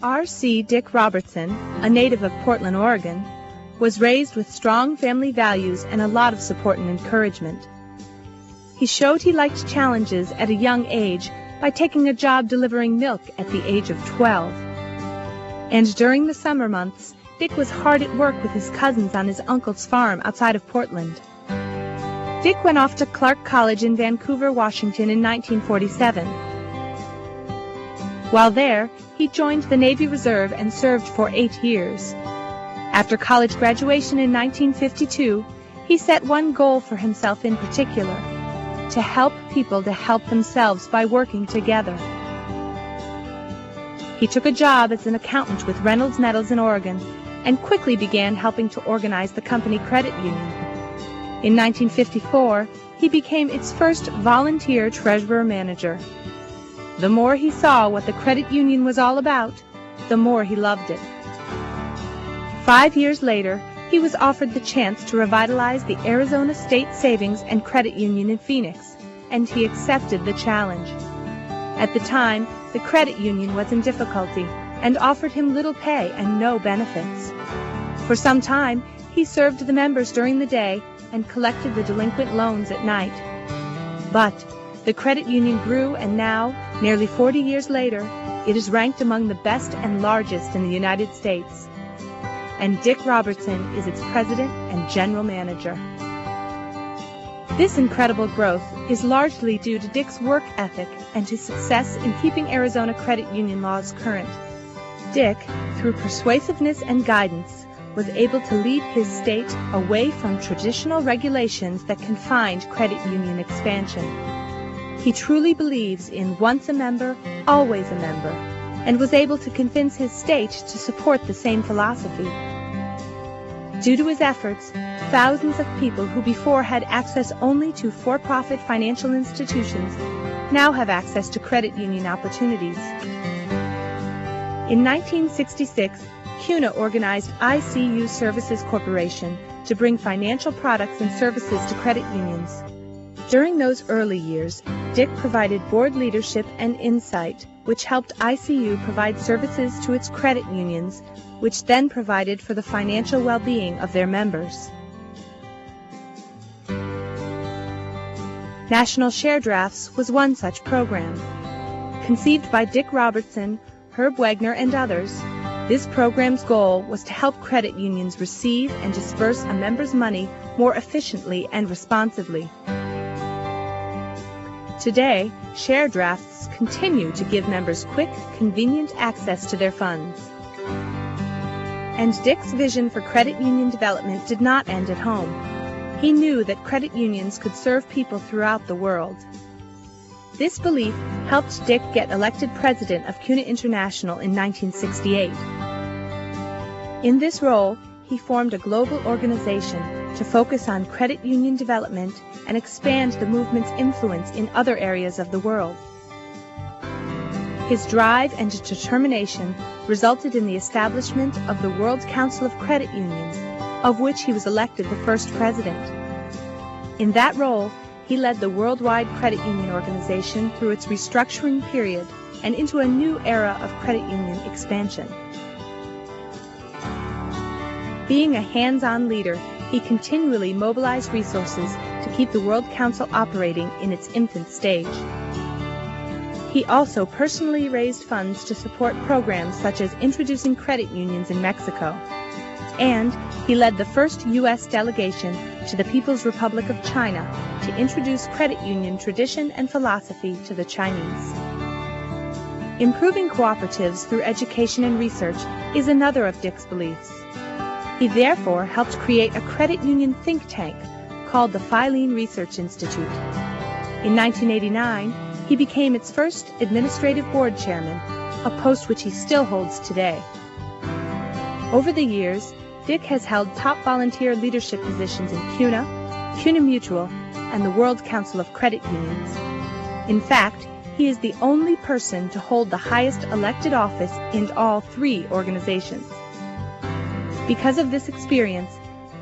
R.C. Dick Robertson, a native of Portland, Oregon, was raised with strong family values and a lot of support and encouragement. He showed he liked challenges at a young age by taking a job delivering milk at the age of 12. And during the summer months, Dick was hard at work with his cousins on his uncle's farm outside of Portland. Dick went off to Clark College in Vancouver, Washington in 1947. While there, he joined the Navy Reserve and served for 8 years. After college graduation in 1952, he set one goal for himself in particular: to help people to help themselves by working together. He took a job as an accountant with Reynolds Metals in Oregon and quickly began helping to organize the company credit union. In 1954, he became its first volunteer treasurer-manager. The more he saw what the credit union was all about, the more he loved it. 5 years later, he was offered the chance to revitalize the Arizona State Savings and Credit Union in Phoenix, and he accepted the challenge. At the time, the credit union was in difficulty and offered him little pay and no benefits. For some time, he served the members during the day and collected the delinquent loans at night. But the credit union grew, and now, nearly 40 years later, it is ranked among the best and largest in the United States. And Dick Robertson is its president and general manager. This incredible growth is largely due to Dick's work ethic and his success in keeping Arizona credit union laws current. Dick, through persuasiveness and guidance, was able to lead his state away from traditional regulations that confined credit union expansion. He truly believes in once a member, always a member, and was able to convince his state to support the same philosophy. Due to his efforts, thousands of people who before had access only to for-profit financial institutions now have access to credit union opportunities. In 1966, CUNA organized ICU Services Corporation to bring financial products and services to credit unions. During those early years, Dick provided board leadership and insight, which helped ICU provide services to its credit unions, which then provided for the financial well-being of their members. National Share Drafts was one such program. Conceived by Dick Robertson, Herb Wagner, and others, this program's goal was to help credit unions receive and disperse a member's money more efficiently and responsively. Today, share drafts continue to give members quick, convenient access to their funds. And Dick's vision for credit union development did not end at home. He knew that credit unions could serve people throughout the world. This belief helped Dick get elected president of CUNA International in 1968. In this role, he formed a global organization to focus on credit union development and expand the movement's influence in other areas of the world. His drive and determination resulted in the establishment of the World Council of Credit Unions, of which he was elected the first president. In that role, he led the worldwide credit union organization through its restructuring period and into a new era of credit union expansion. Being a hands-on leader, he continually mobilized resources to keep the World Council operating in its infant stage. He also personally raised funds to support programs such as introducing credit unions in Mexico. And he led the first U.S. delegation to the People's Republic of China to introduce credit union tradition and philosophy to the Chinese. Improving cooperatives through education and research is another of Dick's beliefs. He therefore helped create a credit union think tank called the Filene Research Institute. In 1989, he became its first administrative board chairman, a post which he still holds today. Over the years, Dick has held top volunteer leadership positions in CUNA, CUNA Mutual, and the World Council of Credit Unions. In fact, he is the only person to hold the highest elected office in all 3 organizations. Because of this experience,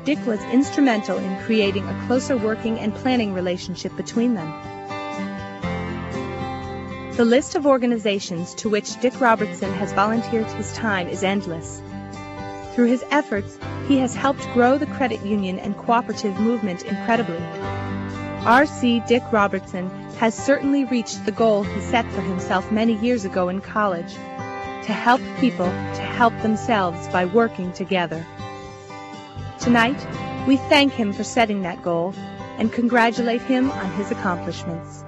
Dick was instrumental in creating a closer working and planning relationship between them. The list of organizations to which Dick Robertson has volunteered his time is endless. Through his efforts, he has helped grow the credit union and cooperative movement incredibly. R.C. Dick Robertson has certainly reached the goal he set for himself many years ago in college: to help people to help themselves by working together. Tonight, we thank him for setting that goal and congratulate him on his accomplishments.